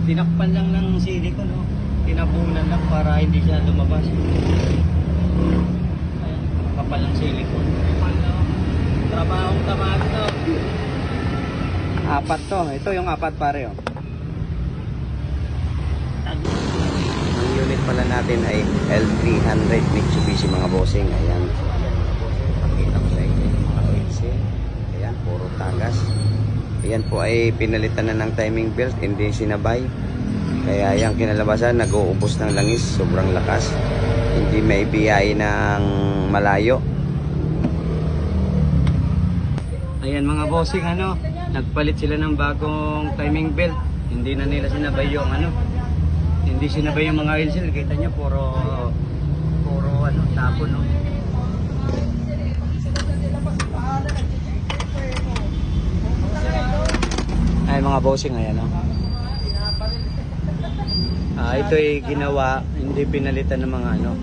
Tinakpan lang ng silicone, no? Tinabunan lang para hindi siya lumabas. Ayan, kapal ng silicone. Trabahong tamad to. Apat to. Ito yung apat pare, oh. Ang unit pala natin ay L300 Mitsubishi mga bossing. Ayan. Pakita ko sa inyo yung mga oil seal. Ayan, puro tagas. Ayan po ay pinalitan na ng timing belt, hindi sinabay. Kaya yung kinalabasan, nag-uubos ng langis, sobrang lakas. Hindi may biyay ng malayo. Ayan mga bossing, ano, nagpalit sila ng bagong timing belt. Hindi na nila sinabay yung ano, hindi sinabay yung mga oil seal. Kita niya puro ano, tapon, no. Ay mga bossing, ayan, oh. Ito ay ginawa, hindi pinalitan ng mga ano.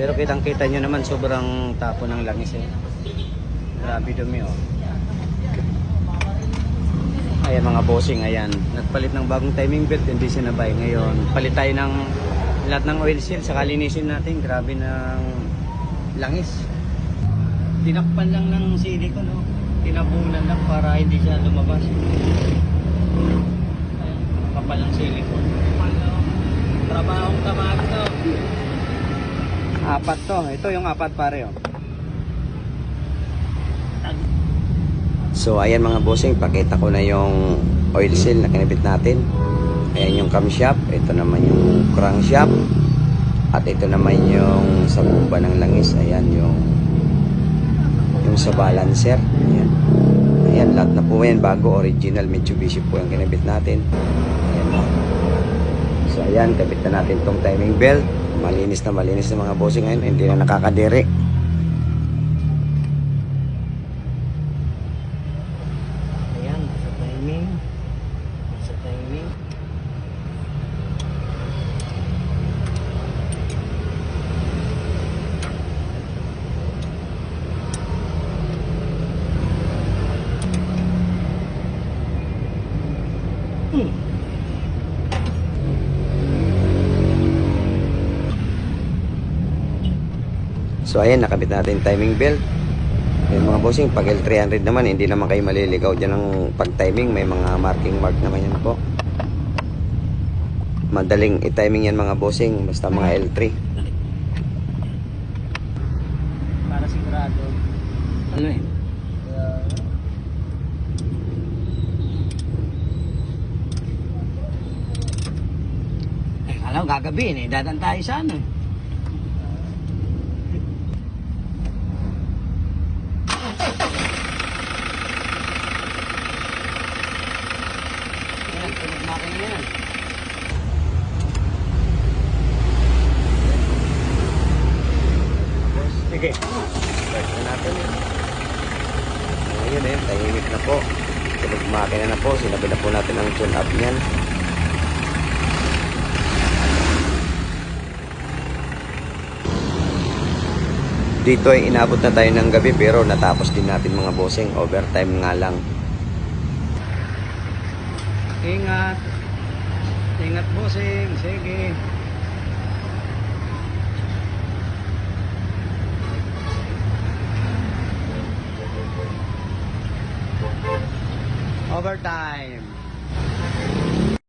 Pero kitang-kita nyo naman sobrang tapon ng langis, eh. Grabe dumi, oh. Ayan mga bossing, ayan. Nagpalit ng bagong timing belt, hindi sinabay. Ngayon, palit tayo ng lahat ng oil seal, saka linisin natin. Grabe ng langis. Tinakpan lang ng silicone, no? Tinabunan lang para hindi siya lumabas. Ayan, kapal ng silicone. Trabahong tamad to. Apat to. Ito yung apat pare, oh. So ayan mga bossing, pakita ko na yung oil seal na kinabit natin. Ayan yung camshaft, ito naman yung crankshaft, at ito naman yung sa bomba ng langis. Ayan yung sa balancer. Ayan. Ayan, lahat na po yan bago, original Mitsubishi po yung kinabit natin. Ayan. So ayan, kabit na natin tong timing belt. Malinis na mga bossing ngayon, hindi na nakakadiri. Sa timing. So ayan, nakabit natin timing belt. Yung mga bossing, pag L300 naman, hindi naman kayo maliligaw dyan ng pag-timing. May mga marking mark naman yan po. Madaling i-timing yan mga bossing, basta mga L3. Para sigurado. Ano eh? Alam, gagabihin eh. Dadan tayo sa ano eh. Ayan, tunog makina yan. Sige. Start na natin. Ngayon eh, tahimik na po. Tunog makina na po. Sinabi na po natin ang tune up niyan. Dito ay inabot na tayo ng gabi pero natapos din natin mga bossing. Overtime nga lang. Ingat. Ingat bossing. Sige. Overtime.